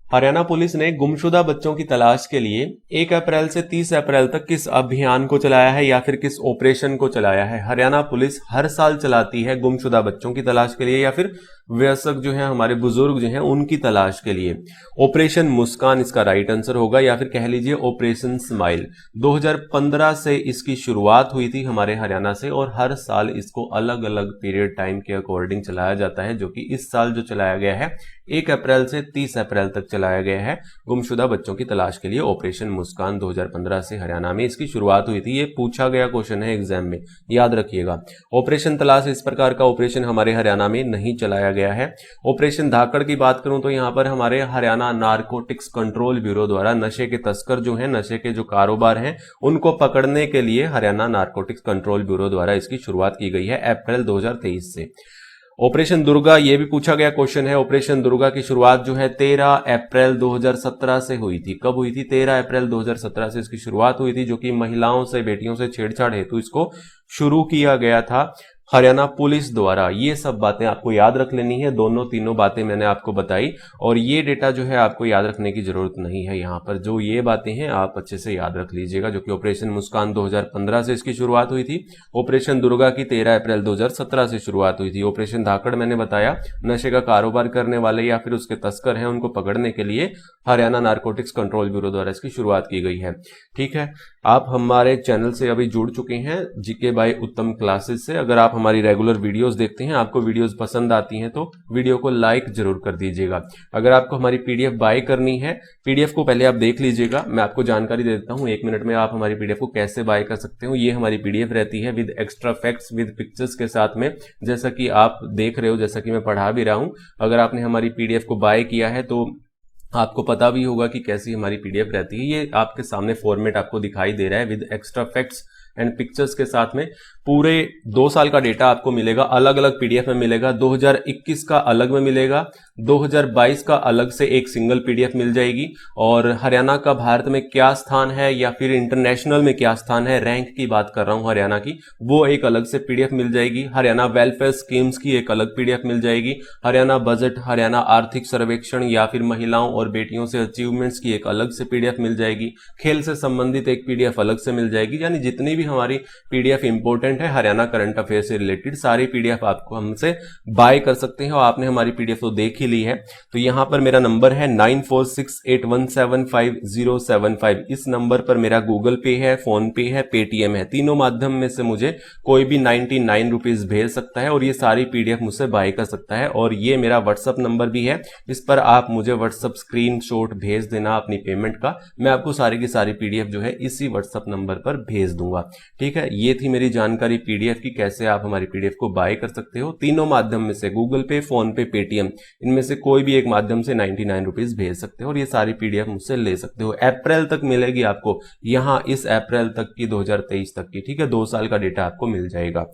Haryana police ने गुमशुदा बच्चों की तलाश के लिए 1 अप्रैल से 30 अप्रैल तक किस अभियान को चलाया है या फिर किस ऑपरेशन को चलाया है। हरियाणा पुलिस हर साल चलाती है गुमशुदा बच्चों की तलाश के लिए या फिर वयस्क जो है हमारे बुजुर्ग जो हैं उनकी तलाश के लिए। ऑपरेशन मुस्कान इसका राइट आंसर होगा, या फिर कह लीजिए ऑपरेशन स्माइल। 2015 से इसकी शुरुआत हुई थी हमारे हरियाणा से और हर साल इसको अलग अलग पीरियड टाइम के अकॉर्डिंग चलाया जाता है, जो कि इस साल जो चलाया गया है 1 अप्रैल से 30 अप्रैल तक चलाया गया है गुमशुदा बच्चों की तलाश के लिए। ऑपरेशन मुस्कान 2015 से हरियाणा में इसकी शुरुआत हुई थी। ये पूछा गया क्वेश्चन है एग्जाम में, याद रखिएगा। ऑपरेशन तलाश इस प्रकार का ऑपरेशन हमारे हरियाणा में नहीं चलाया गया है। ऑपरेशन धाकड़ की बात करूं तो यहां पर हमारे हरियाणा नारकोटिक्स कंट्रोल ब्यूरो द्वारा नशे के तस्कर जो हैं, नशे के जो कारोबार हैं, उनको पकड़ने के लिए हरियाणा नारकोटिक्स कंट्रोल ब्यूरो द्वारा इसकी शुरुआत की गई है अप्रैल 2023 से। ऑपरेशन दुर्गा, ये भी पूछा गया क्वेश्चन है। ऑपरेशन दुर्गा की शुरुआत जो है 13 अप्रैल 2017 से हुई थी। कब हुई थी? 13 अप्रैल 2017 से इसकी शुरुआत हुई थी, जो कि महिलाओं से, बेटियों से छेड़छाड़ हेतु इसको शुरू किया गया था हरियाणा पुलिस द्वारा। ये सब बातें आपको याद रख लेनी है, दोनों तीनों बातें मैंने आपको बताई, और ये डेटा जो है आपको याद रखने की जरूरत नहीं है। यहाँ पर जो ये बातें हैं आप अच्छे से याद रख लीजिएगा, जो कि ऑपरेशन मुस्कान 2015 से इसकी शुरुआत हुई थी। ऑपरेशन दुर्गा की 13 अप्रैल 2017 से शुरुआत हुई थी। ऑपरेशन धाकड़ मैंने बताया, नशे का कारोबार करने वाले या फिर उसके तस्कर हैं उनको पकड़ने के लिए हरियाणा नारकोटिक्स कंट्रोल ब्यूरो द्वारा इसकी शुरुआत की गई है। ठीक है, आप हमारे चैनल से अभी जुड़ चुके हैं जीके बाय उत्तम क्लासेस से। अगर आप हमारी रेगुलर वीडियोस देखते हैं, आपको वीडियोस पसंद आती हैं, तो वीडियो को लाइक जरूर कर दीजिएगा। अगर आपको हमारी पीडीएफ बाय करनी है, पीडीएफ को पहले आप देख लीजिएगा, मैं आपको जानकारी दे देता हूं 1 मिनट में आप हमारी पीडीएफ को कैसे बाय कर सकते हो। ये हमारी पीडीएफ रहती है with extra facts, with pictures के साथ में, जैसा कि आप देख रहे हो, जैसा कि मैं पढ़ा भी रहा हूं। अगर आपने हमारी पीडीएफ को बाय किया है तो आपको पता भी होगा कि कैसी हमारी पीडीएफ रहती है। ये आपके सामने फॉर्मेट आपको दिखाई दे रहा है with extra facts and pictures के साथ में। पूरे 2 साल का डेटा आपको मिलेगा, अलग अलग पीडीएफ में मिलेगा। 2021 का अलग में मिलेगा, 2022 का अलग से एक सिंगल पीडीएफ मिल जाएगी, और हरियाणा का भारत में क्या स्थान है या फिर इंटरनेशनल में क्या स्थान है, रैंक की बात कर रहा हूं हरियाणा की, वो एक अलग से पीडीएफ मिल जाएगी। हरियाणा वेलफेयर स्कीम्स की एक अलग पीडीएफ मिल जाएगी। हरियाणा बजट, हरियाणा आर्थिक सर्वेक्षण या फिर महिलाओं और बेटियों से अचीवमेंट्स की एक अलग से पीडीएफ मिल जाएगी। खेल से संबंधित एक पीडीएफ अलग से मिल जाएगी। यानी जितनी भी हमारी पीडीएफ इंपॉर्टेंट है हरियाणा करंट अफेयर से रिलेटेड, सारी पीडीएफ आपको हमसे बाय कर सकते हैं। और आपने हमारी पीडीएफ तो देख ही ली है, तो यहां पर मेरा नंबर है 9468175075। इस नंबर पर मेरा गूगल पे है, फोन पे है, पेटीएम है। तीनों माध्यम में से मुझे कोई भी 99 रुपीज भेज सकता है और ये सारी पीडीएफ मुझसे बाय कर सकता है। और ये मेरा व्हाट्सअप नंबर भी है, इस पर आप मुझे व्हाट्सअप स्क्रीनशॉट भेज देना अपनी पेमेंट का, मैं आपको सारी की सारी पीडीएफ जो है इसी व्हाट्सअप नंबर पर भेज दूंगा। ठीक है, ये थी मेरी जानकारी पीडीएफ की, कैसे आप हमारी पीडीएफ को बाय कर सकते हो। तीनों माध्यम में से, गूगल पे, फोन पे, पेटीएम, इनमें से कोई भी एक माध्यम से 99 रुपीज भेज सकते हो और ये सारी पीडीएफ मुझसे ले सकते हो। अप्रैल तक मिलेगी आपको, यहां इस अप्रैल तक की, 2023 तक की। ठीक है, 2 साल का डेटा आपको मिल जाएगा।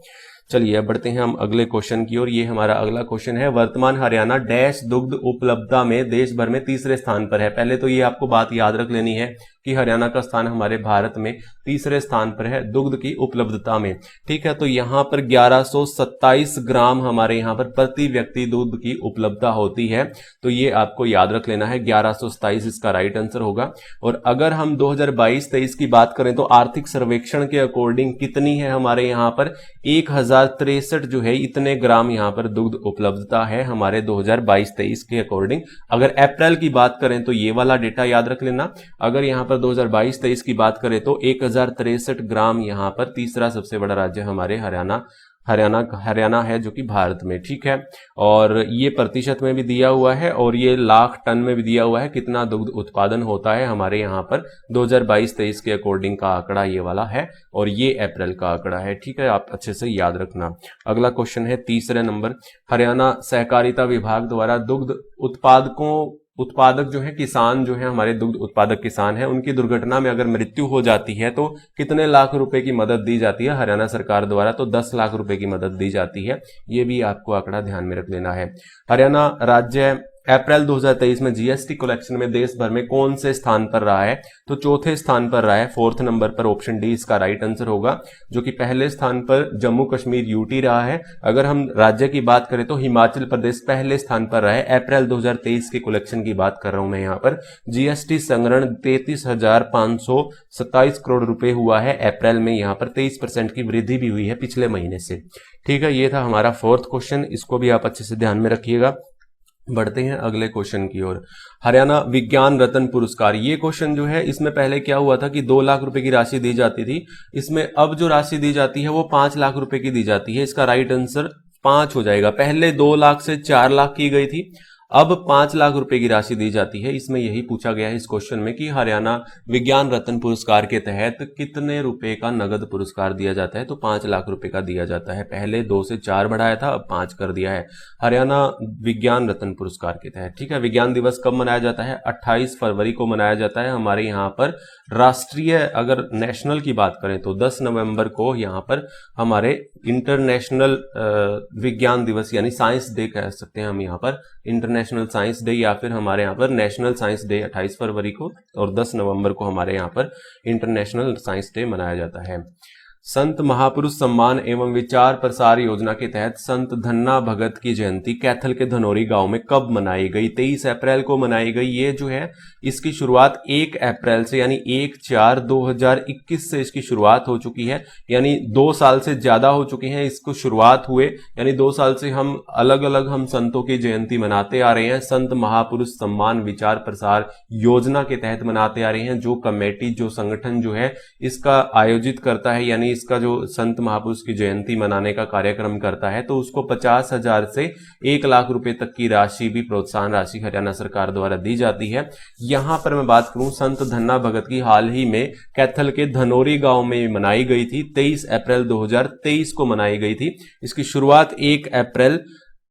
चलिए अब बढ़ते हैं हम अगले क्वेश्चन की ओर। ये हमारा अगला क्वेश्चन है, वर्तमान हरियाणा डैश दुग्ध उपलब्धता में देश भर में तीसरे स्थान पर है। पहले तो ये आपको बात याद रख लेनी है कि हरियाणा का स्थान हमारे भारत में तीसरे स्थान पर है दुग्ध की उपलब्धता में। ठीक है, तो यहां पर 1127 ग्राम हमारे यहां पर प्रति व्यक्ति दूध की उपलब्धता होती है। तो ये आपको याद रख लेना है, 1127 इसका राइट आंसर होगा। और अगर हम 2022-23 की बात करें तो आर्थिक सर्वेक्षण के अकॉर्डिंग कितनी है हमारे यहां पर, 1063 जो है इतने ग्राम यहां पर दुग्ध उपलब्धता है हमारे 2022-23 के अकॉर्डिंग। अगर अप्रैल की बात करें तो ये वाला डेटा याद रख लेना। अगर यहां पर 2022-23 की बात करें तो 1063 ग्राम यहां पर तीसरा सबसे बड़ा राज्य हमारे हरियाणा है, जो कि भारत में। ठीक है, और ये प्रतिशत में भी दिया हुआ है और ये लाख टन में भी दिया हुआ है, कितना दुग्ध उत्पादन होता है हमारे यहाँ पर 2022-23 के अकॉर्डिंग का आंकड़ा ये वाला है, और ये अप्रैल का आंकड़ा है। ठीक है, आप अच्छे से याद रखना। अगला क्वेश्चन है तीसरे नंबर, हरियाणा सहकारिता विभाग द्वारा दुग्ध उत्पादक जो है, किसान जो है, हमारे दुग्ध उत्पादक किसान है, उनकी दुर्घटना में अगर मृत्यु हो जाती है तो कितने लाख रुपए की मदद दी जाती है हरियाणा सरकार द्वारा? तो 10 लाख रुपए की मदद दी जाती है। ये भी आपको आंकड़ा ध्यान में रख लेना है। हरियाणा राज्य अप्रैल 2023 में जीएसटी कलेक्शन में देश भर में कौन से स्थान पर रहा है? तो चौथे स्थान पर रहा है, 4th नंबर पर। ऑप्शन डी इसका राइट आंसर होगा, जो कि पहले स्थान पर जम्मू कश्मीर यूटी रहा है। अगर हम राज्य की बात करें तो हिमाचल प्रदेश पहले स्थान पर रहा है। अप्रैल 2023 के कलेक्शन की बात कर रहा हूं मैं यहां पर। जीएसटी संग्रहण 33,527 करोड़ रुपए हुआ है अप्रैल में। यहां पर 23% की वृद्धि भी हुई है पिछले महीने से। ठीक है, ये था हमारा 4th क्वेश्चन, इसको भी आप अच्छे से ध्यान में रखिएगा। बढ़ते हैं अगले क्वेश्चन की ओर। हरियाणा विज्ञान रत्न पुरस्कार, ये क्वेश्चन जो है इसमें पहले क्या हुआ था कि 2 लाख रुपए की राशि दी जाती थी। इसमें अब जो राशि दी जाती है वो 5 लाख रुपए की दी जाती है। इसका राइट आंसर 5 हो जाएगा। पहले 2 लाख से 4 लाख की गई थी, अब 5 लाख रुपए की राशि दी जाती है। इसमें यही पूछा गया है इस क्वेश्चन में कि हरियाणा विज्ञान रत्न पुरस्कार के तहत कितने रुपए का नगद पुरस्कार दिया जाता है? तो 5 लाख रुपए का दिया जाता है। पहले 2 से 4 बढ़ाया था, अब 5 कर दिया है हरियाणा विज्ञान रत्न पुरस्कार के तहत। ठीक है, विज्ञान दिवस कब मनाया जाता है? 28 फरवरी को मनाया जाता है हमारे यहाँ पर। राष्ट्रीय अगर नेशनल की बात करें तो 10 नवंबर को यहाँ पर हमारे इंटरनेशनल विज्ञान दिवस यानी साइंस डे कह सकते हैं हम यहाँ पर, इंटरनेशनल साइंस डे, या फिर हमारे यहाँ पर नेशनल साइंस डे 28 फरवरी को, और 10 नवंबर को हमारे यहाँ पर इंटरनेशनल साइंस डे मनाया जाता है। संत महापुरुष सम्मान एवं विचार प्रसार योजना के तहत संत धन्ना भगत की जयंती कैथल के धनौरी गांव में कब मनाई गई? 23 अप्रैल को मनाई गई। ये जो है इसकी शुरुआत 1 अप्रैल से यानी 1/4/2021 से इसकी शुरुआत हो चुकी है, यानी 2 साल से ज्यादा हो चुके हैं इसको शुरुआत हुए, यानी 2 साल से हम अलग अलग हम संतों की जयंती मनाते आ रहे हैं। संत महापुरुष सम्मान विचार प्रसार योजना के तहत मनाते आ रहे हैं। जो कमेटी, जो संगठन जो है इसका आयोजित करता है, यानी इसका जो संत महापुरुष की जयंती मनाने का कार्यक्रम करता है, तो उसको 50,000 से 1 लाख रुपए तक की राशि भी प्रोत्साहन राशि हरियाणा सरकार द्वारा दी जाती है। यहां पर मैं बात करूं संत धन्ना भगत की, हाल ही में कैथल के धनौरी गांव में मनाई गई थी। 23 अप्रैल 2023 को मनाई गई थी। इसकी शुरुआत 1 अप्रैल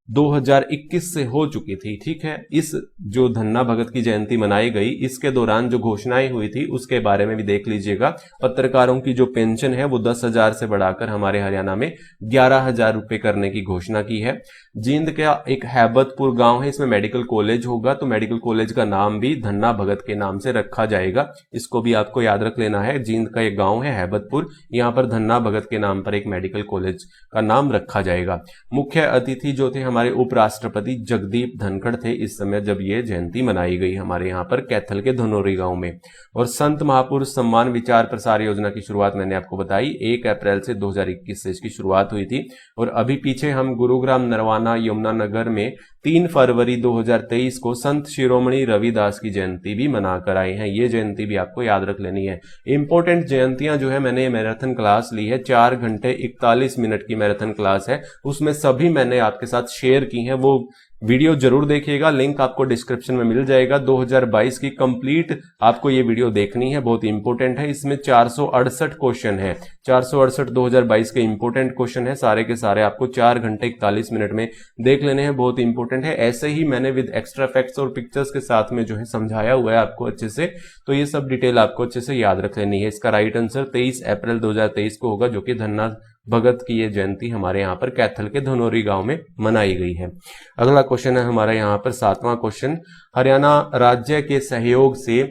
2021 से हो चुकी थी। ठीक है, इस जो धन्ना भगत की जयंती मनाई गई, इसके दौरान जो घोषणाएं हुई थी उसके बारे में भी देख लीजिएगा। पत्रकारों की जो पेंशन है वो 10,000 से बढ़ाकर हमारे हरियाणा में 11,000 रुपए करने की घोषणा की है। जींद का एक हैबतपुर गांव है, इसमें मेडिकल कॉलेज होगा, तो मेडिकल कॉलेज का नाम भी धन्ना भगत के नाम से रखा जाएगा। इसको भी आपको याद रख लेना है। जींद का एक गांव है हैबतपुर, यहां पर धन्ना भगत के नाम पर एक मेडिकल कॉलेज का नाम रखा जाएगा। मुख्य अतिथि जो थे हमारे उपराष्ट्रपति जगदीप धनखड़ थे इस समय जब ये जयंती मनाई गई हमारे यहाँ पर कैथल के धनौरी गांव में। और संत महापुरुष सम्मान विचार प्रसार योजना की शुरुआत मैंने आपको बताई 1 अप्रैल से 2021 से इसकी शुरुआत हुई थी। और अभी पीछे हम गुरुग्राम, नरवाना, यमुनानगर में 3 फरवरी 2023 को संत शिरोमणि रविदास की जयंती भी मनाकर आए हैं। ये जयंती भी आपको याद रख लेनी है। इंपॉर्टेंट जयंतियां जो है, मैंने मैराथन क्लास ली है, 4 घंटे 41 मिनट की मैराथन क्लास है, उसमें सभी मैंने आपके साथ शेयर की हैं। वो वीडियो जरूर देखिएगा, लिंक आपको डिस्क्रिप्शन में मिल जाएगा। 2022 की कंप्लीट आपको ये वीडियो देखनी है, बहुत इंपॉर्टेंट है। इसमें 468 क्वेश्चन है, 468 2022 के इंपॉर्टेंट क्वेश्चन है, सारे के सारे आपको 4 घंटे 41 मिनट में देख लेने हैं, बहुत इंपॉर्टेंट है। ऐसे ही मैंने विद एक्स्ट्रा फैक्ट्स और पिक्चर्स के साथ में जो है समझाया हुआ है आपको अच्छे से, तो ये सब डिटेल आपको अच्छे से याद रख लेनी है। इसका राइट आंसर 23 अप्रैल 2023 को होगा, जो कि धन्ना भगत की ये जयंती हमारे यहाँ पर कैथल के धनौरी गांव में मनाई गई है। अगला क्वेश्चन है हमारा यहाँ पर 7वां क्वेश्चन। हरियाणा राज्य के सहयोग से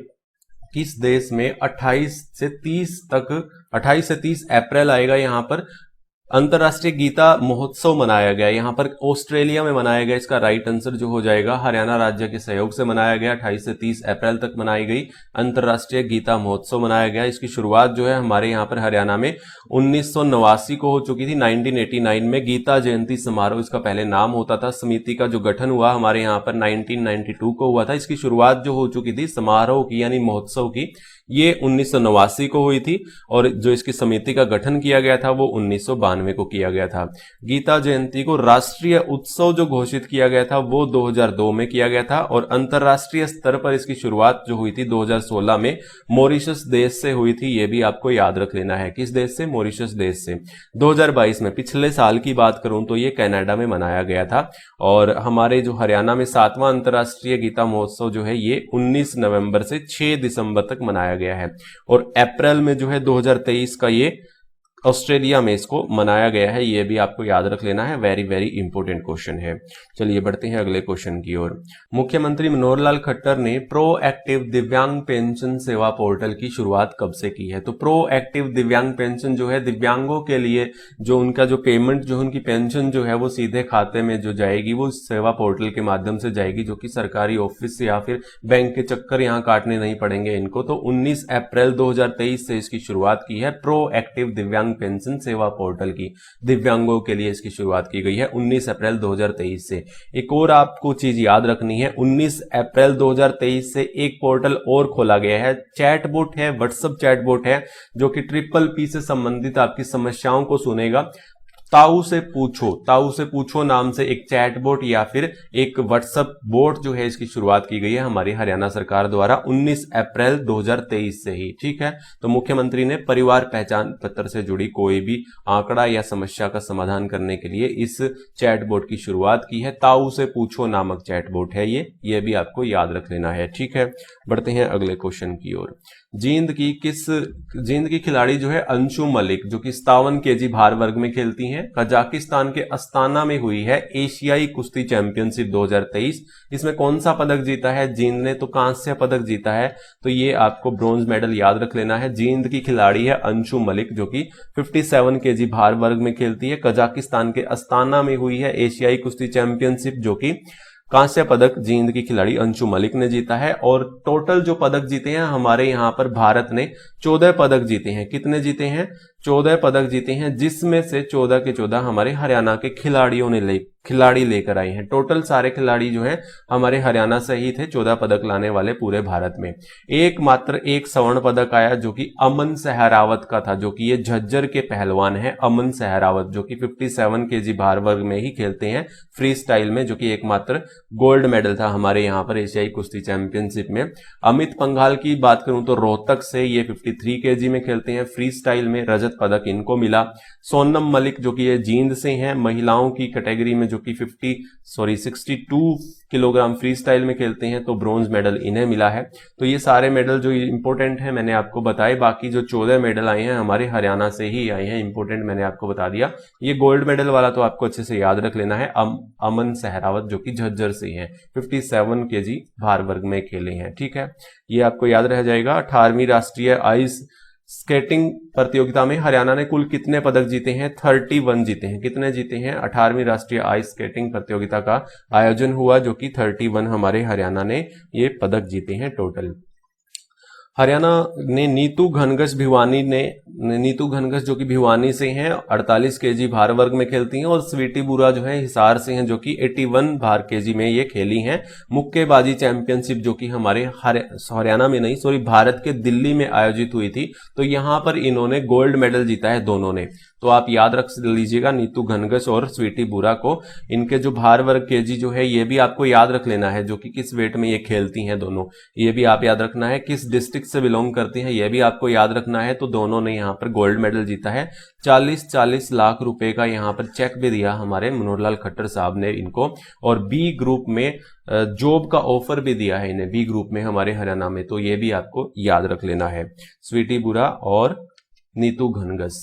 किस देश में 28 से 30 अप्रैल आएगा यहाँ पर अंतर्राष्ट्रीय गीता महोत्सव मनाया गया? यहाँ पर ऑस्ट्रेलिया में मनाया गया। इसका राइट आंसर जो हो जाएगा, हरियाणा राज्य के सहयोग से मनाया गया, 28 से 30 अप्रैल तक मनाई गई अंतर्राष्ट्रीय गीता महोत्सव मनाया गया। इसकी शुरुआत जो है हमारे यहाँ पर हरियाणा में 1989 को हो चुकी थी। 1989 में गीता जयंती समारोह इसका पहले नाम होता था। समिति का जो गठन हुआ हमारे यहाँ पर 1992 को हुआ था। इसकी शुरुआत जो हो चुकी थी समारोह की यानी महोत्सव की, ये 1989 को हुई थी, और जो इसकी समिति का गठन किया गया था वो 1992 को किया गया था। गीता जयंती को राष्ट्रीय उत्सव जो घोषित किया गया था वो 2002 में किया गया था, और अंतर्राष्ट्रीय स्तर पर इसकी शुरुआत जो हुई थी 2016 में मॉरिशस देश से हुई थी। ये भी आपको याद रख लेना है। किस देश से? मॉरिशस देश से। 2022 में, पिछले साल की बात करूं तो ये कनाडा में मनाया गया था। और हमारे जो हरियाणा में 7वां अंतर्राष्ट्रीय गीता महोत्सव जो है ये 19 नवंबर से 6 दिसंबर तक मनाया गया है। और अप्रैल में जो है 2023 का ये ऑस्ट्रेलिया में इसको मनाया गया है, ये भी आपको याद रख लेना है, वेरी वेरी इंपॉर्टेंट क्वेश्चन है। चलिए बढ़ते हैं अगले क्वेश्चन की ओर। मुख्यमंत्री मनोहर लाल खट्टर ने प्रो एक्टिव दिव्यांग पेंशन सेवा पोर्टल की शुरुआत कब से की है? तो प्रो एक्टिव दिव्यांग पेंशन जो है दिव्यांगों के लिए जो उनका जो पेमेंट जो उनकी पेंशन जो है वो सीधे खाते में जो जाएगी वो सेवा पोर्टल के माध्यम से जाएगी, जो कि सरकारी ऑफिस या फिर बैंक के चक्कर यहां काटने नहीं पड़ेंगे इनको। तो 19 अप्रैल 2023 से इसकी शुरुआत की है प्रो एक्टिव दिव्यांग पेंशन सेवा पोर्टल की, दिव्यांगों के लिए इसकी शुरुआत की गई है 19 अप्रैल 2023 से। एक और आपको चीज याद रखनी है, 19 अप्रैल 2023 से एक पोर्टल और खोला गया है, चैटबॉट है, व्हाट्सएप चैटबॉट है, जो कि PPP से संबंधित आपकी समस्याओं को सुनेगा। ताऊ से पूछो नाम से एक चैटबॉट या फिर एक व्हाट्सएप बोट जो है इसकी शुरुआत की गई है हमारी हरियाणा सरकार द्वारा 19 अप्रैल 2023 से ही, ठीक है। तो मुख्यमंत्री ने परिवार पहचान पत्र से जुड़ी कोई भी आंकड़ा या समस्या का समाधान करने के लिए इस चैटबॉट की शुरुआत की है। ताऊ से पूछो नामक चैटबॉट है ये भी आपको याद रख लेना है, ठीक है। बढ़ते हैं अगले क्वेश्चन की ओर। जींद की खिलाड़ी जो है अंशु मलिक, जो कि 57 केजी भार वर्ग में खेलती हैं, कजाकिस्तान के अस्ताना में हुई है एशियाई कुश्ती चैंपियनशिप 2023। इसमें कौन सा पदक जीता है? जींद ने तो कांस्य पदक जीता है, तो ये आपको ब्रॉन्ज मेडल याद रख लेना है। जींद की खिलाड़ी है अंशु मलिक, जो कि 57 केजी भार वर्ग में खेलती है, कजाकिस्तान के अस्ताना में हुई है एशियाई कुश्ती चैंपियनशिप, जो कि कांस्य पदक जींद की खिलाड़ी अंशु मलिक ने जीता है। और टोटल जो पदक जीते हैं हमारे यहां पर भारत ने 14 पदक जीते हैं। कितने जीते हैं? 14 पदक जीते हैं, जिसमें से 14 के 14 हमारे हरियाणा के खिलाड़ी लेकर आए हैं। टोटल सारे खिलाड़ी जो हैं हमारे हरियाणा से ही थे 14 पदक लाने वाले पूरे भारत में। एकमात्र एक स्वर्ण पदक आया जो कि अमन सहरावत का था, जो कि ये झज्जर के पहलवान है अमन सहरावत, जो कि 57 केजी भार वर्ग में ही खेलते हैं फ्री स्टाइल में, जो कि एकमात्र गोल्ड मेडल था हमारे यहां पर एशियाई कुश्ती चैंपियनशिप में। अमित पंघाल की बात करूं तो रोहतक से ये 53 केजी में खेलते हैं फ्री स्टाइल में, रजत पदक इनको मिला। सोनम मलिक जो कि ये जींद से हैं, महिलाओं की कैटेगरी में, जो कि 62 किलोग्राम फ्री स्टाइल में खेलते हैं, तो ब्रॉन्ज मेडल इन्हें मिला है। तो ये सारे मेडल जो इंपॉर्टेंट हैं मैंने आपको बताए, बाकी जो 14 मेडल आए हैं हमारे हरियाणा से ही आए हैं, इंपॉर्टेंट मैंने आपको बता दिया। ये गोल्ड मेडल वाला तो आपको अच्छे से याद रख लेना है, अमन सहरावत जो कि झज्जर से हैं, 57 केजी भार वर्ग में खेले हैं, ठीक है। ये आपको याद रह जाएगा। 18वीं राष्ट्रीय आइस स्केटिंग प्रतियोगिता में हरियाणा ने कुल कितने पदक जीते हैं? 31 जीते हैं। कितने जीते हैं? 18वीं राष्ट्रीय आइस स्केटिंग प्रतियोगिता का आयोजन हुआ, जो कि 31 हमारे हरियाणा ने ये पदक जीते हैं टोटल। हरियाणा ने नीतू घनघस जो कि भिवानी से हैं, 48 केजी भार वर्ग में खेलती हैं, और स्वीटी बुरा जो है हिसार से हैं, जो कि 81 भार केजी में ये खेली हैं। मुक्केबाजी चैंपियनशिप जो कि हमारे हरियाणा में नहीं सॉरी भारत के दिल्ली में आयोजित हुई थी, तो यहां पर इन्होंने गोल्ड मेडल जीता है दोनों ने। तो आप याद रख लीजिएगा नीतू घनघस और स्वीटी बुरा को, इनके जो भार वर्ग केजी जो है ये भी आपको याद रख लेना है, जो कि किस वेट में ये खेलती हैं दोनों, ये भी आप याद रखना है। किस डिस्ट्रिक्ट से बिलोंग करती हैं ये भी आपको याद रखना है। तो दोनों ने यहाँ पर गोल्ड मेडल जीता है। 40 लाख रुपए का यहाँ पर चेक भी दिया हमारे मनोहर लाल खट्टर साहब ने इनको, और बी ग्रुप में जॉब का ऑफर भी दिया है इन्हें, बी ग्रुप में हमारे हरियाणा में, तो ये भी आपको याद रख लेना है, स्वीटी बुरा और नीतू घनघस।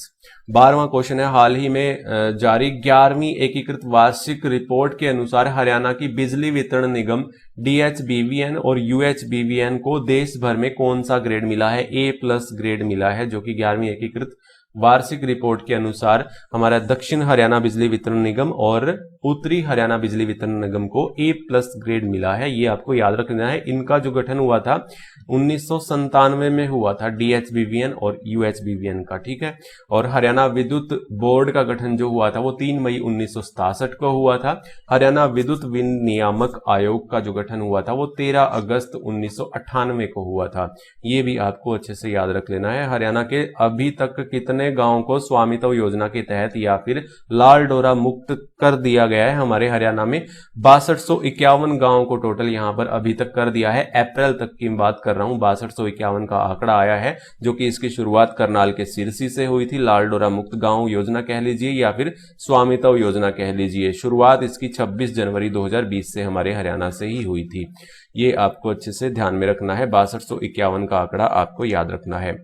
12वां क्वेश्चन है, हाल ही में जारी 11वीं एकीकृत वार्षिक रिपोर्ट के अनुसार हरियाणा की बिजली वितरण निगम DHBVN और UHBVN को देश भर में कौन सा ग्रेड मिला है? A+ ग्रेड मिला है, जो कि 11वीं एकीकृत वार्षिक रिपोर्ट के अनुसार हमारा दक्षिण हरियाणा बिजली वितरण निगम और उत्तरी हरियाणा बिजली वितरण निगम को A+ ग्रेड मिला है। ये आपको याद रखना है। इनका जो गठन हुआ था 1997 में हुआ था, DHBVN और UHBVN का, ठीक है। और हरियाणा विद्युत बोर्ड का गठन जो हुआ था वो 3 मई 1967 को हुआ था। हरियाणा विद्युत विनियामक आयोग का जो गठन हुआ था वो 13 अगस्त 1998 को हुआ था। ये भी आपको अच्छे से याद रख लेना है। हरियाणा के अभी तक कितने गांवों को स्वामित्व योजना के तहत या फिर लाल डोरा मुक्त कर दिया गया है? हमारे हरियाणा में 6251 गांवों को टोटल यहां पर अभी तक कर दिया है। अप्रैल तक की बात कर रहा हूं, 6251 का आंकड़ा आया है, जो कि इसकी शुरुआत करनाल के सिरसी से हुई थी। लाल डोरा मुक्त गांव योजना कह लीजिए या फिर स्वामित्व योजना कह लीजिए। शुरुआत इसकी 26 जनवरी 2020 से हमारे हरियाणा से ही हुई थी। ये आपको अच्छे से ध्यान में रखना है। 6251 का आंकड़ा आपको याद रखना है।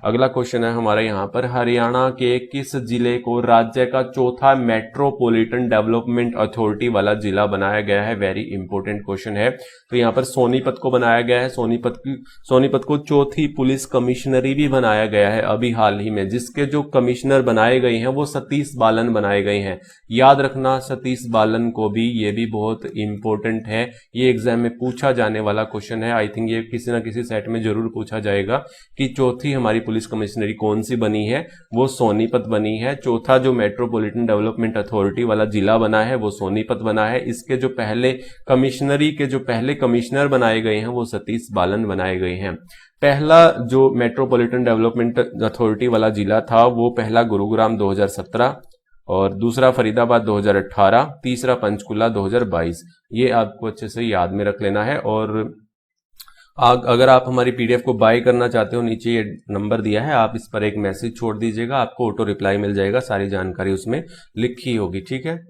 अगला क्वेश्चन है हमारा यहाँ पर, हरियाणा के किस जिले को राज्य का चौथा मेट्रोपॉलिटन डेवलपमेंट अथॉरिटी वाला जिला बनाया गया है? वेरी इंपॉर्टेंट क्वेश्चन है। तो यहाँ पर सोनीपत को बनाया गया है। सोनीपत को चौथी पुलिस कमिश्नरी भी बनाया गया है अभी हाल ही में, जिसके जो कमिश्नर बनाए गए हैं वो सतीश बालन बनाए गए हैं। याद रखना सतीश बालन को भी, ये भी बहुत इंपॉर्टेंट है, ये एग्जाम में पूछा जाने वाला क्वेश्चन है। आई थिंक ये किसी ना किसी सेट में जरूर पूछा जाएगा कि चौथी हमारी पुलिस कमिश्नरी कौन सी बनी है, वो सोनीपत बनी है। चौथा जो मेट्रोपॉलिटन डेवलपमेंट अथॉरिटी वाला जिला बना है वो सोनीपत बना है। इसके जो पहले कमिश्नरी के जो पहले कमिश्नर बनाए गए हैं वो सतीश बालन बनाए गए हैं। पहला जो मेट्रोपॉलिटन डेवलपमेंट अथॉरिटी वाला जिला था वो पहला गुरुग्राम 2017, और दूसरा फरीदाबाद 2018, तीसरा पंचकुला 2022। ये आपको अच्छे से याद में रख लेना है। और अगर आप हमारी पीडीएफ को बाय करना चाहते हो, नीचे ये नंबर दिया है, आप इस पर एक मैसेज छोड़ दीजिएगा, आपको ऑटो रिप्लाई मिल जाएगा, सारी जानकारी उसमें लिखी होगी। ठीक है।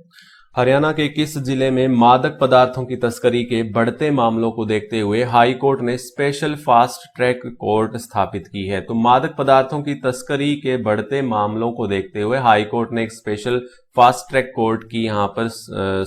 हरियाणा के किस जिले में मादक पदार्थों की तस्करी के बढ़ते मामलों को देखते हुए हाई कोर्ट ने स्पेशल फास्ट ट्रैक कोर्ट स्थापित की है? तो मादक पदार्थों की तस्करी के बढ़ते मामलों को देखते हुए हाई कोर्ट ने एक स्पेशल फास्ट ट्रैक कोर्ट की यहां पर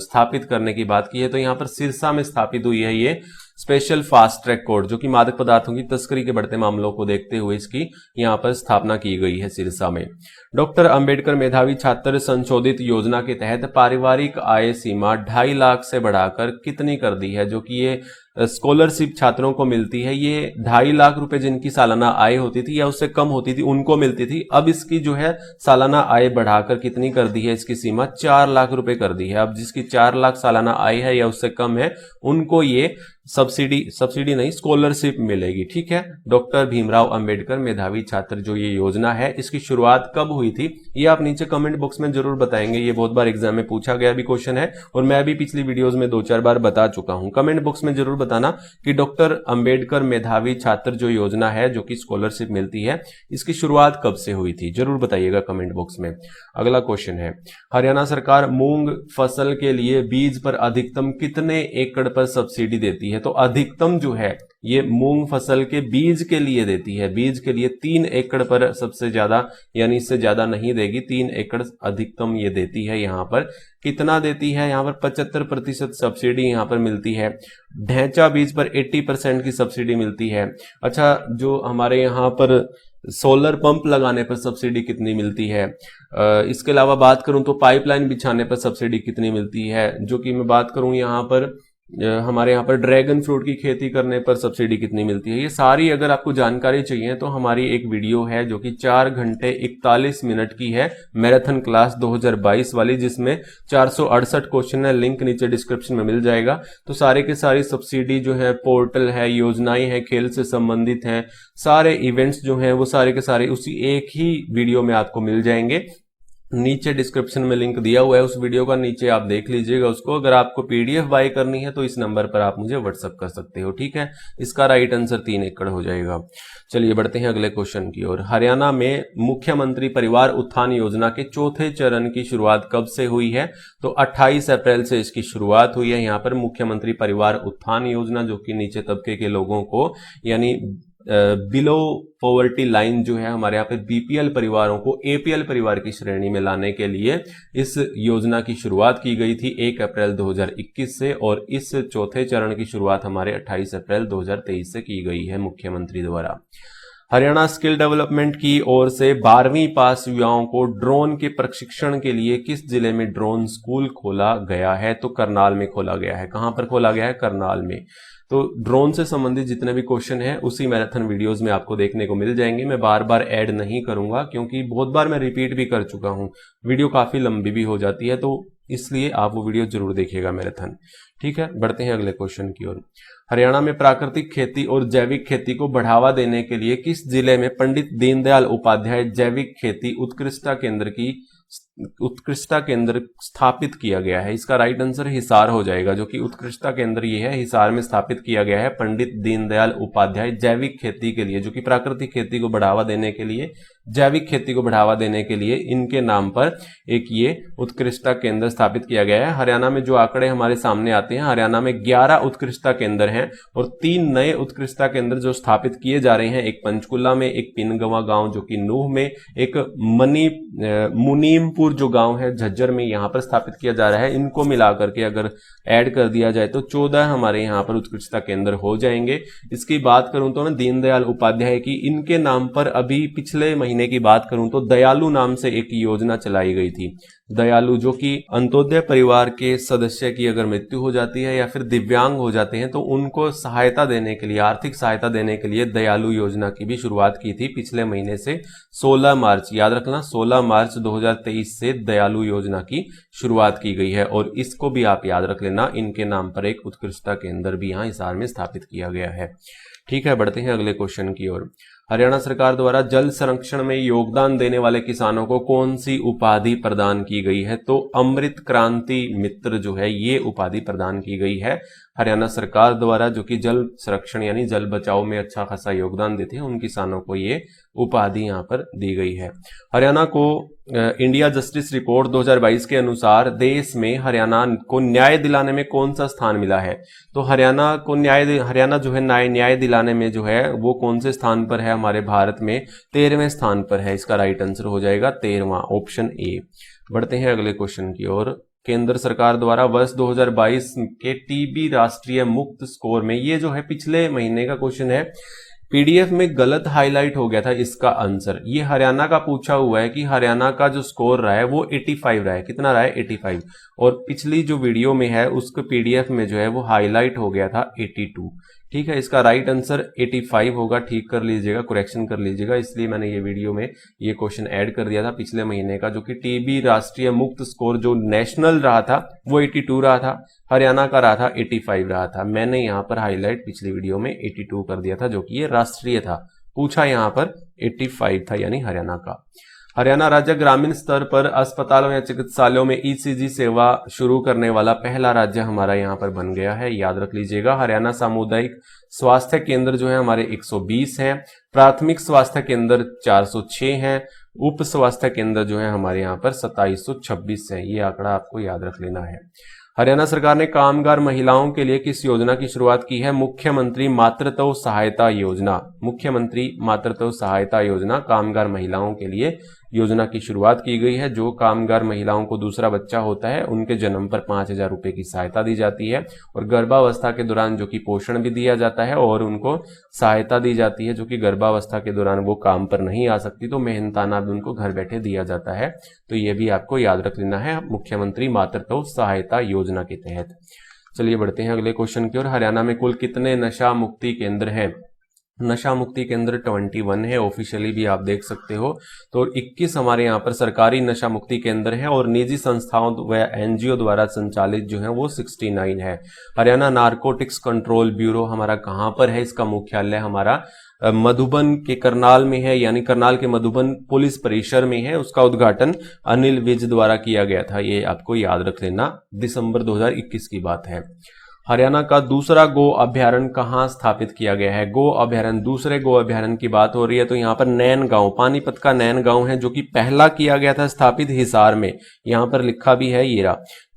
स्थापित करने की बात की है। तो यहां पर सिरसा में स्थापित हुई है ये स्पेशल फास्ट ट्रैक कोर्ट, जो कि मादक पदार्थों की तस्करी के बढ़ते मामलों को देखते हुए इसकी यहां पर स्थापना की गई है सिरसा में। डॉक्टर अंबेडकर मेधावी छात्र संशोधित योजना के तहत पारिवारिक आय सीमा 2.5 लाख से बढ़ाकर कितनी कर दी है? जो कि ये स्कॉलरशिप छात्रों को मिलती है, ये 2.5 लाख रुपए जिनकी सालाना आय होती थी या उससे कम होती थी उनको मिलती थी। अब इसकी जो है सालाना आय बढ़ाकर कितनी कर दी है? इसकी सीमा 4 लाख रुपए कर दी है। अब जिसकी 4 लाख सालाना आय है या उससे कम है उनको ये सब्सिडी नहीं, स्कॉलरशिप मिलेगी। ठीक है। डॉक्टर भीमराव अंबेडकर मेधावी छात्र जो ये योजना है, इसकी शुरुआत कब हुई थी ये आप नीचे कमेंट बॉक्स में जरूर बताएंगे। ये बहुत बार एग्जाम में पूछा गया भी क्वेश्चन है और मैं भी पिछली वीडियोस में 2-4 बार बता चुका हूं। कमेंट बॉक्स में जरूर बताना कि डॉक्टर अंबेडकर मेधावी छात्र जो योजना है, जो कि स्कॉलरशिप मिलती है, इसकी शुरुआत कब से हुई थी, जरूर बताइएगा कमेंट बॉक्स में। अगला क्वेश्चन है, हरियाणा सरकार मूंग फसल के लिए बीज पर अधिकतम कितने एकड़ पर सब्सिडी देती है? तो अधिकतम जो है ये मूंग फसल के बीज के लिए देती है। बीज के लिए 3 एकड़ पर सबसे ज्यादा, यानी इससे ज्यादा नहीं देगी, 3 एकड़ अधिकतम ये देती है। यहां पर कितना देती है? यहां पर 75% सब्सिडी यहां पर मिलती है। ढैंचा बीज पर 80% की सब्सिडी मिलती है। अच्छा, जो हमारे यहां पर सोलर पंप लगाने पर सब्सिडी कितनी मिलती है? इसके अलावा बात करूं तो पाइपलाइन बिछाने पर सब्सिडी कितनी मिलती है? जो कि मैं बात करूं यहां पर हमारे यहाँ पर ड्रैगन फ्रूट की खेती करने पर सब्सिडी कितनी मिलती है? ये सारी अगर आपको जानकारी चाहिए तो हमारी एक वीडियो है जो कि 4 घंटे 41 मिनट की है, मैराथन क्लास 2022 वाली, जिसमें 468 क्वेश्चन है। लिंक नीचे डिस्क्रिप्शन में मिल जाएगा। तो सारे के सारी सब्सिडी जो है, पोर्टल है, योजनाएं हैं, खेल से संबंधित हैं, सारे इवेंट्स जो हैं वो सारे के सारे उसी एक ही वीडियो में आपको मिल जाएंगे। नीचे डिस्क्रिप्शन में लिंक दिया हुआ है उस वीडियो का, नीचे आप देख लीजिएगा उसको। अगर आपको पीडीएफ बाय करनी है तो इस नंबर पर आप मुझे व्हाट्सअप कर सकते हो। ठीक है। इसका राइट आंसर 3 एकड़ हो जाएगा। चलिए बढ़ते हैं अगले क्वेश्चन की ओर। हरियाणा में मुख्यमंत्री परिवार उत्थान योजना के चौथे चरण की शुरुआत कब से हुई है? तो 28 अप्रैल से इसकी शुरुआत हुई है। यहाँ पर मुख्यमंत्री परिवार उत्थान योजना, जो कि नीचे तबके के लोगों को, यानी बिलो पॉवर्टी लाइन जो है हमारे यहाँ पे बीपीएल परिवारों को एपीएल परिवार की श्रेणी में लाने के लिए इस योजना की शुरुआत की गई थी 1 अप्रैल 2021 से, और इस चौथे चरण की शुरुआत हमारे 28 अप्रैल 2023 से की गई है मुख्यमंत्री द्वारा। हरियाणा स्किल डेवलपमेंट की ओर से 12वीं पास युवाओं को ड्रोन के प्रशिक्षण के लिए किस जिले में ड्रोन स्कूल खोला गया है? तो करनाल में खोला गया है। कहां पर खोला गया है? करनाल में। तो ड्रोन से संबंधित जितने भी क्वेश्चन हैं उसी मैराथन वीडियोस में आपको देखने को मिल जाएंगे। मैं बार बार ऐड नहीं करूंगा क्योंकि बहुत बार मैं रिपीट भी कर चुका हूं, वीडियो काफी लंबी भी हो जाती है, तो इसलिए आप वो वीडियो जरूर देखिएगा मैराथन। ठीक है। बढ़ते हैं अगले क्वेश्चन की ओर। हरियाणा में प्राकृतिक खेती और जैविक खेती को बढ़ावा देने के लिए किस जिले में पंडित दीनदयाल उपाध्याय जैविक खेती उत्कृष्टता केंद्र की उत्कृष्टता केंद्र स्थापित किया गया है? इसका राइट आंसर हिसार हो जाएगा, जो कि उत्कृष्टता केंद्र ये है, हिसार में स्थापित किया गया है पंडित दीनदयाल उपाध्याय जैविक खेती के लिए, जो कि प्राकृतिक खेती को बढ़ावा देने के लिए, जैविक खेती को बढ़ावा देने के लिए इनके नाम पर एक ये उत्कृष्टता केंद्र स्थापित किया गया है। हरियाणा में जो आंकड़े हमारे सामने आते हैं, हरियाणा में 11 उत्कृष्टता केंद्र हैं और 3 नए उत्कृष्टता केंद्र जो स्थापित किए जा रहे हैं, एक पंचकुला में, एक पिनगवा गांव जो कि नूह में, एक मुनीमपुर जो गांव है झज्जर में, यहां पर स्थापित किया जा रहा है। इनको मिलाकर के अगर ऐड कर दिया जाए तो 14 हमारे यहां पर उत्कृष्टता केंद्र हो जाएंगे। इसकी बात करूं तो मैं दीनदयाल उपाध्याय की, इनके नाम पर अभी पिछले महीने की बात करूं तो दयालु नाम से एक योजना चलाई गई थी। दयालु, जो कि अंत्योदय परिवार के सदस्य की अगर मृत्यु हो जाती है या फिर दिव्यांग हो जाते हैं तो उनको सहायता देने के लिए, आर्थिक सहायता देने के लिए दयालु योजना की भी शुरुआत की थी पिछले महीने से। 16 मार्च, याद रखना, 16 मार्च 2023 से दयालु योजना की शुरुआत की गई है और इसको भी आप याद रख लेना, इनके नाम पर एक उत्कृष्टता केंद्र भी यहां हिसार में स्थापित किया गया है। ठीक है, बढ़ते हैं अगले क्वेश्चन की ओर। हरियाणा सरकार द्वारा जल संरक्षण में योगदान देने वाले किसानों को कौन सी उपाधि प्रदान की गई है? तो अमृत क्रांति मित्र जो है ये उपाधि प्रदान की गई है हरियाणा सरकार द्वारा, जो कि जल संरक्षण यानी जल बचाओ में अच्छा खासा योगदान देते हैं उन किसानों को ये उपाधि यहां पर दी गई है। हरियाणा को इंडिया जस्टिस रिपोर्ट 2022 के अनुसार देश में हरियाणा को न्याय दिलाने में कौन सा स्थान मिला है? तो हरियाणा जो है न्याय दिलाने में जो है वो कौन से स्थान पर है हमारे भारत में? 13वें स्थान पर है। इसका राइट आंसर हो जाएगा 13वां, ऑप्शन ए। बढ़ते हैं अगले क्वेश्चन की ओर। केंद्र सरकार द्वारा वर्ष 2022 के टीबी राष्ट्रीय मुक्त स्कोर में, ये जो है पिछले महीने का क्वेश्चन है, पीडीएफ में गलत हाईलाइट हो गया था इसका आंसर। ये हरियाणा का पूछा हुआ है कि हरियाणा का जो स्कोर रहा है वो 85 रहा है। कितना रहा है? 85। और पिछली जो वीडियो में है उसको पीडीएफ में जो है वो हाईलाइट हो गया था 82। ठीक है, इसका राइट आंसर 85 होगा। ठीक कर लीजिएगा, करेक्शन कर लीजिएगा, इसलिए मैंने ये वीडियो में ये क्वेश्चन ऐड कर दिया था पिछले महीने का, जो कि टीबी राष्ट्रीय मुक्त स्कोर जो नेशनल रहा था वो 82 रहा था, हरियाणा का रहा था 85 रहा था। मैंने यहां पर हाईलाइट पिछली वीडियो में 82 कर दिया था, जो कि ये राष्ट्रीय था। पूछा यहां पर 85 था, यानी हरियाणा का। हरियाणा राज्य ग्रामीण स्तर पर अस्पतालों या चिकित्सालयों में ईसीजी सेवा शुरू करने वाला पहला राज्य हमारा यहां पर बन गया है, याद रख लीजिएगा। हरियाणा सामुदायिक स्वास्थ्य केंद्र जो है हमारे 120 हैं, प्राथमिक स्वास्थ्य केंद्र 406 हैं, उप स्वास्थ्य केंद्र जो है हमारे यहाँ पर 2726 है। ये आंकड़ा आपको याद रख लेना है। हरियाणा सरकार ने कामगार महिलाओं के लिए किस योजना की शुरुआत की है? मुख्यमंत्री मातृत्व सहायता योजना। मुख्यमंत्री मातृत्व सहायता योजना कामगार महिलाओं के लिए योजना की शुरुआत की गई है। जो कामगार महिलाओं को दूसरा बच्चा होता है उनके जन्म पर 5,000 रुपए की सहायता दी जाती है और गर्भावस्था के दौरान जो कि पोषण भी दिया जाता है और उनको सहायता दी जाती है, जो कि गर्भावस्था के दौरान वो काम पर नहीं आ सकती तो मेहनताना भी उनको घर बैठे दिया जाता है। तो ये भी आपको याद रख लेना है मुख्यमंत्री मातृत्व सहायता योजना के तहत। चलिए बढ़ते हैं अगले क्वेश्चन की ओर। हरियाणा में कुल कितने नशा मुक्ति केंद्र हैं? नशा मुक्ति केंद्र 21 है, ऑफिशियली भी आप देख सकते हो। तो 21 हमारे यहाँ पर सरकारी नशा मुक्ति केंद्र है और निजी संस्थाओं व एनजीओ द्वारा संचालित जो है वो 69 है। हरियाणा नारकोटिक्स कंट्रोल ब्यूरो हमारा कहाँ पर है? इसका मुख्यालय हमारा मधुबन के करनाल में है, यानी करनाल के मधुबन पुलिस परिसर में है। उसका उद्घाटन अनिल विज द्वारा किया गया था, ये आपको याद रख लेना। दिसंबर 2021 की बात है। हरियाणा का दूसरा गो अभ्यारण्य कहाँ स्थापित किया गया है? गो अभ्यारण्य, दूसरे गो अभ्यारण्य की बात हो रही है तो यहाँ पर नैन गांव, पानीपत का नैन गांव है, जो कि पहला किया गया था स्थापित हिसार में। यहाँ पर लिखा भी है, ये रहा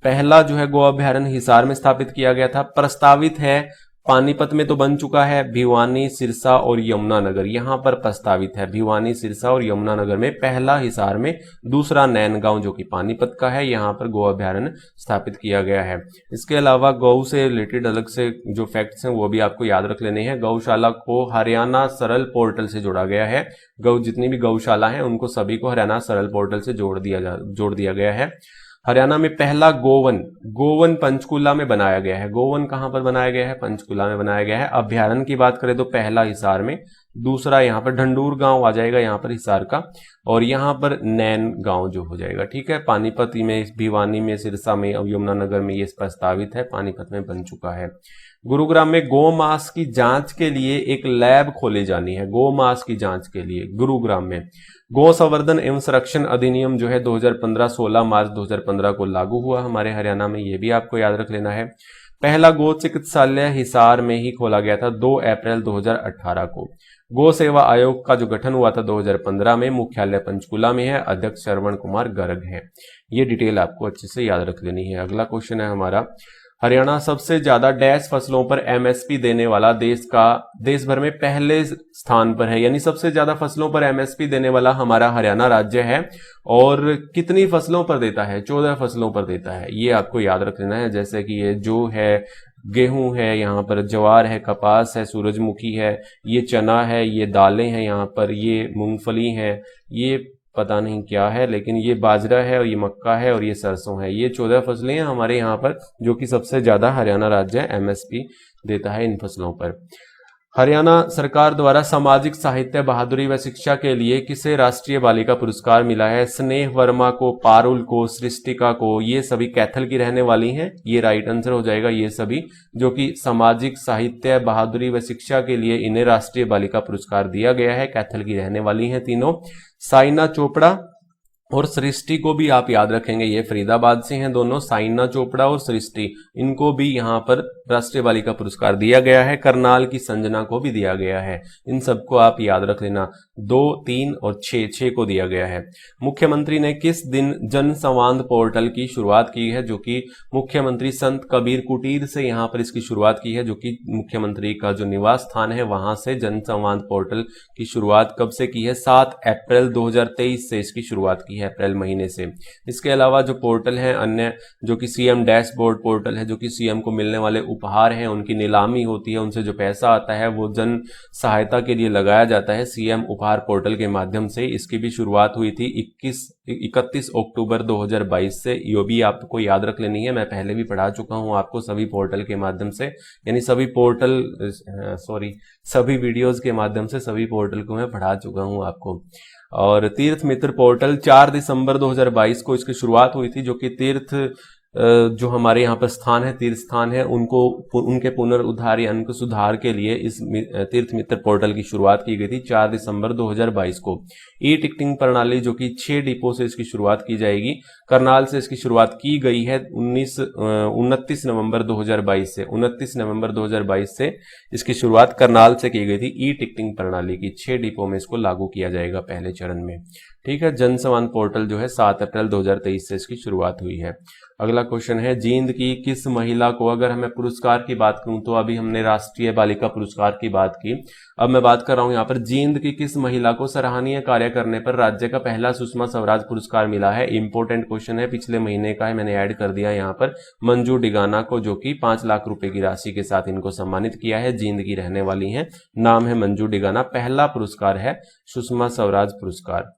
पहला जो है गो अभ्यारण्य हिसार में स्थापित किया गया था। प्रस्तावित है पानीपत में तो बन चुका है, भिवानी, सिरसा और यमुनानगर यहाँ पर प्रस्तावित है। भिवानी, सिरसा और यमुनानगर में पहला हिसार में, दूसरा नैन गांव जो कि पानीपत का है, यहाँ पर गौ अभ्यारण्य स्थापित किया गया है। इसके अलावा गौ से रिलेटेड अलग से जो फैक्ट्स हैं वो भी आपको याद रख लेने हैं। गौशाला को हरियाणा सरल पोर्टल से जोड़ा गया है। जितनी भी गौशाला हैं उनको सभी को हरियाणा सरल पोर्टल से जोड़ दिया गया है। हरियाणा में पहला गोवन पंचकुला में बनाया गया है। गोवन कहां पर बनाया गया है? पंचकुला में बनाया गया है। अभ्यारण्य की बात करें तो पहला हिसार में, दूसरा यहाँ पर ढंडूर गांव आ जाएगा यहाँ पर हिसार का, और यहाँ पर नैन गांव जो हो जाएगा। ठीक है, पानीपत में, भिवानी में, सिरसा में और यमुनानगर में ये प्रस्तावित है, पानीपत में बन चुका है। गुरुग्राम में गौ मांस की जांच के लिए एक लैब खोली जानी है, गौ मांस की जांच के लिए गुरुग्राम में। गौ संवर्धन एवं संरक्षण अधिनियम जो है 2015 16 मार्च 2015 को लागू हुआ हमारे हरियाणा में, ये भी आपको याद रख लेना है। पहला गौ चिकित्सालय हिसार में ही खोला गया था 2 अप्रैल 2018 को। गौ सेवा आयोग का जो गठन हुआ था 2015 में, मुख्यालय पंचकुला में है, अध्यक्ष श्रवण कुमार गर्ग है। ये डिटेल आपको अच्छे से याद रख लेनी है। अगला क्वेश्चन है हमारा, हरियाणा सबसे ज्यादा डैश फसलों पर एमएसपी देने वाला देश भर में पहले स्थान पर है, यानी सबसे ज्यादा फसलों पर एमएसपी देने वाला हमारा हरियाणा राज्य है। और कितनी फसलों पर देता है? 14 फसलों पर देता है, ये आपको याद रख लेना है। जैसे कि ये जो है गेहूं है, यहाँ पर ज्वार है, कपास है, सूरजमुखी है, ये चना है, ये दालें हैं, यहाँ पर ये मूंगफली है, ये पता नहीं क्या है, लेकिन ये बाजरा है और ये मक्का है और ये सरसों है। ये 14 फसलें हैं हमारे यहाँ पर, जो कि सबसे ज्यादा हरियाणा राज्य एमएसपी देता है इन फसलों पर। हरियाणा सरकार द्वारा सामाजिक साहित्य, बहादुरी व शिक्षा के लिए किसे राष्ट्रीय बालिका पुरस्कार मिला है? स्नेह वर्मा को, पारुल को, सृष्टिका को। ये सभी कैथल की रहने वाली हैं, ये राइट आंसर हो जाएगा। ये सभी जो कि सामाजिक साहित्य, बहादुरी व शिक्षा के लिए इन्हें राष्ट्रीय बालिका पुरस्कार दिया गया है, कैथल की रहने वाली हैं तीनों। साइना चोपड़ा और सृष्टि को भी आप याद रखेंगे, ये फरीदाबाद से हैं दोनों, साइना चोपड़ा और सृष्टि, इनको भी यहाँ पर राष्ट्रीय बालिका पुरस्कार दिया गया है। करनाल की संजना को भी दिया गया है। इन सबको आप याद रख लेना, 2, 3 और 6 को दिया गया है। मुख्यमंत्री ने किस दिन जन संवाद पोर्टल की शुरुआत की है? जो कि मुख्यमंत्री संत कबीर कुटीर से यहाँ पर इसकी शुरुआत की है, जो कि मुख्यमंत्री का जो निवास स्थान है वहां से जन संवाद पोर्टल की शुरुआत कब से की है? 7 अप्रैल 2023 से इसकी शुरुआत की है, अप्रैल महीने से। इसके अलावा जो पोर्टल है अन्य, जो कि सीएम डैशबोर्ड पोर्टल है, जो कि सीएम को मिलने वाले उपहार हैं उनकी नीलामी होती है, उनसे जो पैसा आता है वो जन सहायता के लिए लगाया जाता है सीएम उपहार पोर्टल के माध्यम से। इसकी भी शुरुआत हुई थी 31 अक्टूबर 2022 से। ये भी आपको याद रख लेनी है, मैं पहले भी पढ़ा चुका हूं आपको सभी पोर्टल के माध्यम से, यानी सभी वीडियोज के माध्यम से सभी पोर्टल को मैं पढ़ा चुका हूं आपको। और तीर्थ मित्र पोर्टल 4 दिसंबर 2022 को इसकी शुरुआत हुई थी, जो कि तीर्थ जो हमारे यहाँ पर स्थान है, तीर्थ स्थान है, उनके पुनरुद्धार या उनके सुधार के लिए इस तीर्थ मित्र पोर्टल की शुरुआत की गई थी 4 दिसंबर 2022 को। ई टिकटिंग प्रणाली जो कि 6 डिपो से इसकी शुरुआत की जाएगी। करनाल से इसकी शुरुआत की गई है 29 नवंबर 2022 से। 29 नवंबर 2022 से इसकी शुरुआत करनाल से की गई थी। ई टिकटिंग प्रणाली की 6 डिपो में इसको लागू किया जाएगा पहले चरण में। ठीक है, जन संवाद पोर्टल जो है 7 अप्रैल 2023 से इसकी शुरुआत हुई है। अगला क्वेश्चन है, जींद की किस महिला को, अगर हमें पुरस्कार की बात करूं तो अभी हमने राष्ट्रीय बालिका पुरस्कार की बात की, अब मैं बात कर रहा हूं यहाँ पर जींद की किस महिला को सराहनीय कार्य करने पर राज्य का पहला सुषमा स्वराज पुरस्कार मिला है? इंपॉर्टेंट क्वेश्चन है, पिछले महीने का है, मैंने ऐड कर दिया यहाँ पर। मंजू डिगाना को, जो कि 5 लाख रुपए की राशि के साथ इनको सम्मानित किया है, जींद की रहने वाली है, नाम है मंजू डिगाना। पहला पुरस्कार है सुषमा स्वराज पुरस्कार।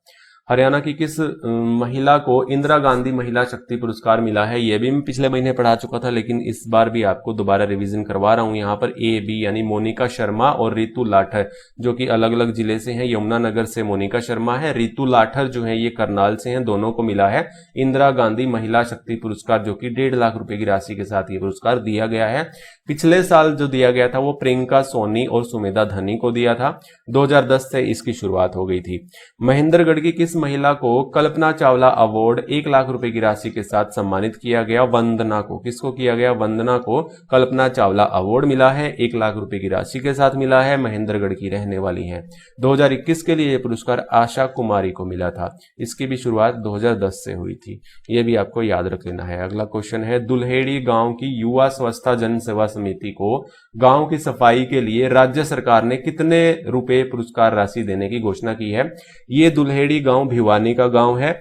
हरियाणा की किस महिला को इंदिरा गांधी महिला शक्ति पुरस्कार मिला है? यह भी मैं पिछले महीने पढ़ा चुका था, लेकिन इस बार भी आपको दोबारा रिवीजन करवा रहा हूं। यहाँ पर ए बी यानी मोनिका शर्मा और रितु लाठर, जो कि अलग अलग जिले से हैं। यमुनानगर से मोनिका शर्मा है, रितु लाठर जो है ये करनाल से हैं। दोनों को मिला है इंदिरा गांधी महिला शक्ति पुरस्कार, जो कि 1.5 लाख रुपए की राशि के साथ ये पुरस्कार दिया गया है। पिछले साल जो दिया गया था वो प्रियंका सोनी और सुमेधा धनी को दिया था। 2010 से इसकी शुरुआत हो गई थी। महेंद्रगढ़ की किस महिला को कल्पना चावला अवार्ड 1 लाख रुपए की राशि के साथ सम्मानित किया गया? वंदना को। किसको किया गया? वंदना को कल्पना चावला अवार्ड मिला है, 1 लाख रुपए की राशि के साथ मिला है, महेंद्रगढ़ की रहने वाली है। 2021 के लिए यह पुरस्कार आशा कुमारी को मिला था, इसकी भी शुरुआत 2010 से हुई थी। यह भी आपको याद रख लेना है। अगला क्वेश्चन है, दुल्हेड़ी गांव की युवा स्वच्छता जन सेवा समिति को गांव की सफाई के लिए राज्य सरकार ने कितने रुपए पुरस्कार राशि देने की घोषणा की है? ये दुल्हेड़ी गांव भिवानी का गांव है।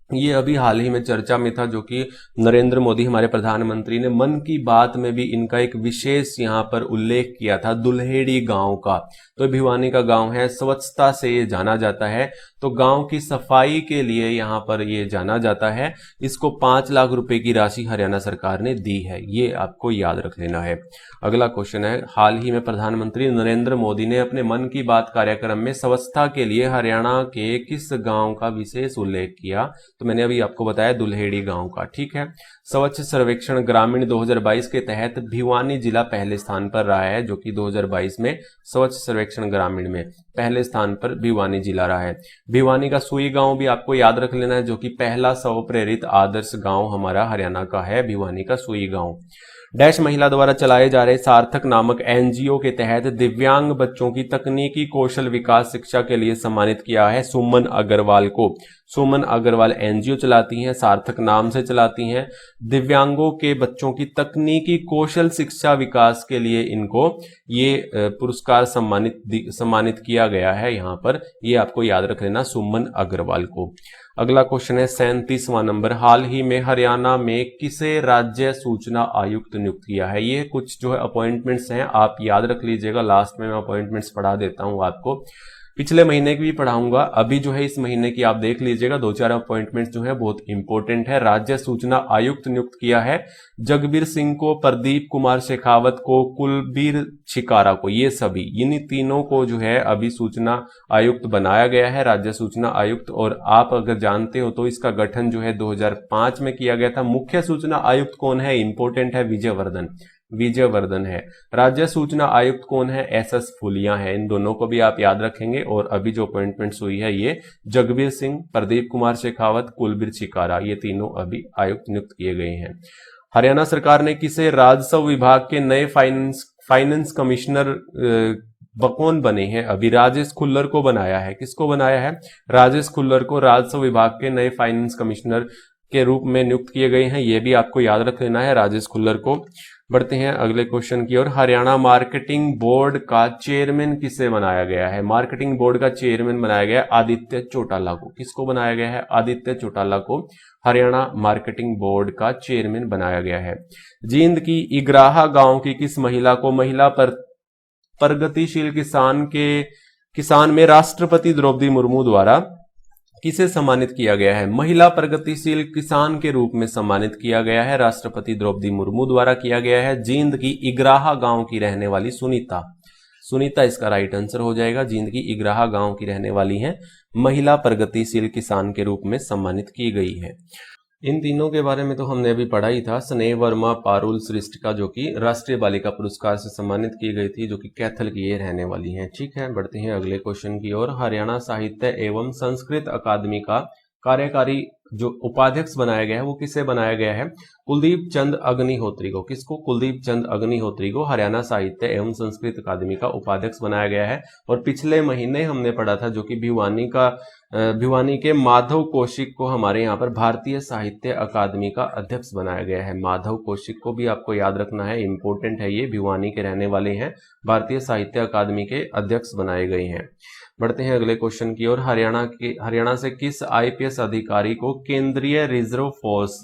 ये अभी हाल ही में चर्चा में था, जो कि नरेंद्र मोदी हमारे प्रधानमंत्री ने मन की बात में भी इनका एक विशेष यहाँ पर उल्लेख किया था, दुल्हेड़ी गांव का। तो भिवानी का गांव है, स्वच्छता से ये जाना जाता है, तो गांव की सफाई के लिए यहाँ पर ये जाना जाता है। इसको 5 लाख रुपए की राशि हरियाणा सरकार ने दी है, ये आपको याद रख लेना है। अगला क्वेश्चन है, हाल ही में प्रधानमंत्री नरेंद्र मोदी ने अपने मन की बात कार्यक्रम में स्वच्छता के लिए हरियाणा के किस गांव का विशेष उल्लेख किया? तो मैंने अभी आपको बताया दुल्हेड़ी गांव का, ठीक है। स्वच्छ सर्वेक्षण ग्रामीण 2022 के तहत भिवानी जिला पहले स्थान पर रहा है, जो कि 2022 में स्वच्छ सर्वेक्षण ग्रामीण में पहले स्थान पर भिवानी जिला रहा है। भिवानी का सुई गांव भी आपको याद रख लेना है, जो कि पहला स्व प्रेरित आदर्श गांव हमारा हरियाणा का है, भिवानी का सुई गांव। डैश महिला द्वारा चलाए जा रहे सार्थक नामक एनजीओ के तहत दिव्यांग बच्चों की तकनीकी कौशल विकास शिक्षा के लिए सम्मानित किया है सुमन अग्रवाल को। सुमन अग्रवाल एनजीओ चलाती हैं, सार्थक नाम से चलाती हैं। दिव्यांगों के बच्चों की तकनीकी कौशल शिक्षा विकास के लिए इनको ये पुरस्कार सम्मानित किया गया है यहाँ पर, ये आपको याद रख लेना, सुमन अग्रवाल को। अगला क्वेश्चन है 37वां नंबर, हाल ही में हरियाणा में किसे राज्य सूचना आयुक्त नियुक्त किया है। ये कुछ जो है अपॉइंटमेंट्स हैं, आप याद रख लीजिएगा, लास्ट में मैं अपॉइंटमेंट्स पढ़ा देता हूं आपको। पिछले महीने की भी पढ़ाऊंगा, अभी जो है इस महीने की आप देख लीजिएगा, 2-4 अपॉइंटमेंट्स जो है बहुत इंपॉर्टेंट है। राज्य सूचना आयुक्त नियुक्त किया है जगबीर सिंह को, प्रदीप कुमार शेखावत को, कुलबीर छिकारा को, ये सभी इन्हीं तीनों को जो है अभी सूचना आयुक्त बनाया गया है, राज्य सूचना आयुक्त। और आप अगर जानते हो तो इसका गठन जो है 2005 में किया गया था। मुख्य सूचना आयुक्त कौन है, इंपॉर्टेंट है, विजय वर्धन है। राज्य सूचना आयुक्त कौन है, एसएस फुलिया है। इन दोनों को भी आप याद रखेंगे। और अभी जो अपॉइंटमेंट्स हुई है ये जगबीर सिंह, प्रदीप कुमार शेखावत, कुलबीर छिकारा, ये तीनों अभी आयुक्त नियुक्त किए गए हैं। हरियाणा सरकार ने किसे राजस्व विभाग के नए फाइनेंस कमिश्नर कौन बने हैं, अभी राजेश खुल्लर को बनाया है। किसको बनाया है, राजेश खुल्लर को राजस्व विभाग के नए फाइनेंस कमिश्नर के रूप में नियुक्त किए गए हैं, ये भी आपको याद रख लेना है, राजेश खुल्लर को। बढ़ते हैं अगले क्वेश्चन की ओर। हरियाणा मार्केटिंग बोर्ड का चेयरमैन किसे बनाया गया है। मार्केटिंग बोर्ड का चेयरमैन बनाया गया आदित्य चौटाला को। किसको बनाया गया है, आदित्य चौटाला को हरियाणा मार्केटिंग बोर्ड का चेयरमैन बनाया गया है। जींद की इग्राहा गांव की किस महिला को महिला प्रगतिशील किसान में राष्ट्रपति द्रौपदी मुर्मू द्वारा किसे सम्मानित किया गया है। महिला प्रगतिशील किसान के रूप में सम्मानित किया गया है, राष्ट्रपति द्रौपदी मुर्मू द्वारा किया गया है। जींद की इग्राहा गांव की रहने वाली सुनीता इसका राइट आंसर हो जाएगा। जींद की इग्राहा गांव की रहने वाली हैं, महिला प्रगतिशील किसान के रूप में सम्मानित की गई है। इन तीनों के बारे में तो हमने अभी पढ़ा ही था। स्नेह वर्मा पारुल श्रेष्ठ का, जो कि राष्ट्रीय बालिका पुरस्कार से सम्मानित की गई थी, जो कि कैथल की ये रहने वाली हैं। ठीक है, बढ़ते हैं अगले क्वेश्चन की ओर। हरियाणा साहित्य एवं संस्कृत अकादमी का कार्यकारी जो उपाध्यक्ष बनाया गया है वो किसे बनाया गया है, कुलदीप चंद अग्निहोत्री को। किसको, कुलदीप चंद अग्निहोत्री को हरियाणा साहित्य एवं संस्कृत अकादमी का उपाध्यक्ष बनाया गया है। और पिछले महीने हमने पढ़ा था जो कि भिवानी के माधव कौशिक को हमारे यहाँ पर भारतीय साहित्य अकादमी का अध्यक्ष बनाया गया है। माधव कौशिक को भी आपको याद रखना है, इंपॉर्टेंट है, ये भिवानी के रहने वाले हैं, भारतीय साहित्य अकादमी के अध्यक्ष बनाए गए हैं। बढ़ते हैं अगले क्वेश्चन की ओर। हरियाणा से किस आईपीएस अधिकारी को केंद्रीय रिजर्व फोर्स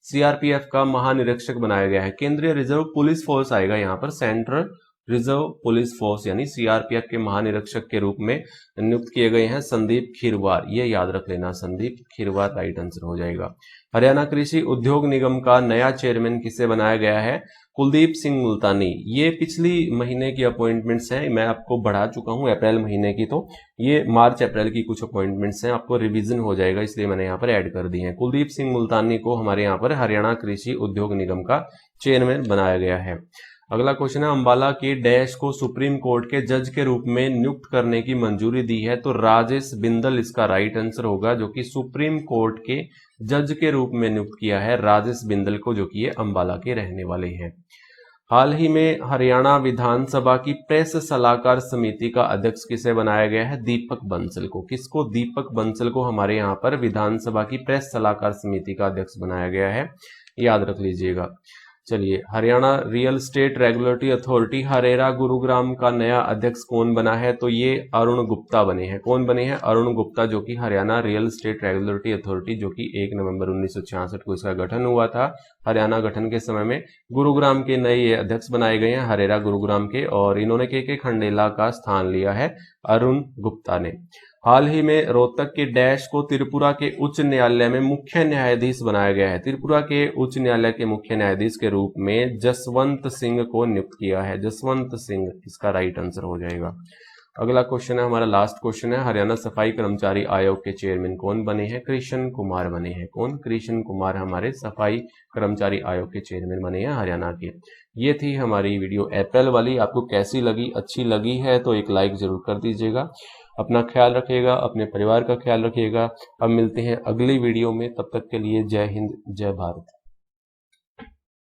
सीआरपीएफ का महानिरीक्षक बनाया गया है। केंद्रीय रिजर्व पुलिस फोर्स आएगा यहाँ पर, सेंट्रल रिजर्व पुलिस फोर्स यानी सीआरपीएफ के महानिरीक्षक के रूप में नियुक्त किए गए हैं संदीप खीरवार, ये याद रख लेना, संदीप खीरवार राइट आंसर हो जाएगा। हरियाणा कृषि उद्योग निगम का नया चेयरमैन किसे बनाया गया है, कुलदीप सिंह मुल्तानी। ये पिछली महीने की अपॉइंटमेंट्स हैं, मैं आपको बढ़ा चुका हूं अप्रैल महीने की, तो ये मार्च अप्रैल की कुछ अपॉइंटमेंट्स हैं, आपको रिवीजन हो जाएगा, इसलिए मैंने यहाँ पर ऐड कर दी है। कुलदीप सिंह मुल्तानी को हमारे यहाँ पर हरियाणा कृषि उद्योग निगम का चेयरमैन बनाया गया है। अगला क्वेश्चन है, अंबाला के डैश को सुप्रीम कोर्ट के जज के रूप में नियुक्त करने की मंजूरी दी है, तो राजेश बिंदल इसका राइट आंसर होगा, जो कि सुप्रीम कोर्ट के जज के रूप में नियुक्त किया है राजेश बिंदल को, जो कि ये अंबाला के रहने वाले हैं। हाल ही में हरियाणा विधानसभा की प्रेस सलाहकार समिति का अध्यक्ष किसे बनाया गया है, दीपक बंसल को। किसको, दीपक बंसल को हमारे यहाँ पर विधानसभा की प्रेस सलाहकार समिति का अध्यक्ष बनाया गया है, याद रख लीजिएगा। चलिए, Haryana real estate regulatory authority HRERA Gurugram का नया अध्यक्ष कौन बना है, तो ये अरुण गुप्ता बने हैं। कौन बने हैं, अरुण गुप्ता, जो कि Haryana real estate regulatory authority, जो कि 1 नवंबर 1966 को इसका गठन हुआ था। हरियाणा गठन के समय में गुरुग्राम के नए ये अध्यक्ष बनाए गए हैं, हरेरा गुरुग्राम के, और इन्होंने के खंडेला का स्थान लिया है अरुण गुप्ता ने। हाल ही में रोहतक के डैश को त्रिपुरा के उच्च न्यायालय में मुख्य न्यायाधीश बनाया गया है। त्रिपुरा के उच्च न्यायालय के मुख्य न्यायाधीश के रूप में जसवंत सिंह को नियुक्त किया है। जसवंत सिंह इसका राइट आंसर हो जाएगा। अगला क्वेश्चन है हमारा, लास्ट क्वेश्चन है, हरियाणा सफाई कर्मचारी आयोग के चेयरमैन कौन बने हैं? कृष्ण कुमार बने हैं। कौन? कृष्ण कुमार हमारे सफाई कर्मचारी आयोग के चेयरमैन बने हैं हरियाणा के। ये थी हमारी वीडियो अप्रैल वाली। आपको कैसी लगी? अच्छी लगी है तो एक लाइक जरूर कर दीजिएगा। अपना ख्याल रखिएगा, अपने परिवार का ख्याल रखिएगा। अब मिलते हैं अगली वीडियो में, तब तक के लिए जय हिंद, जय भारत।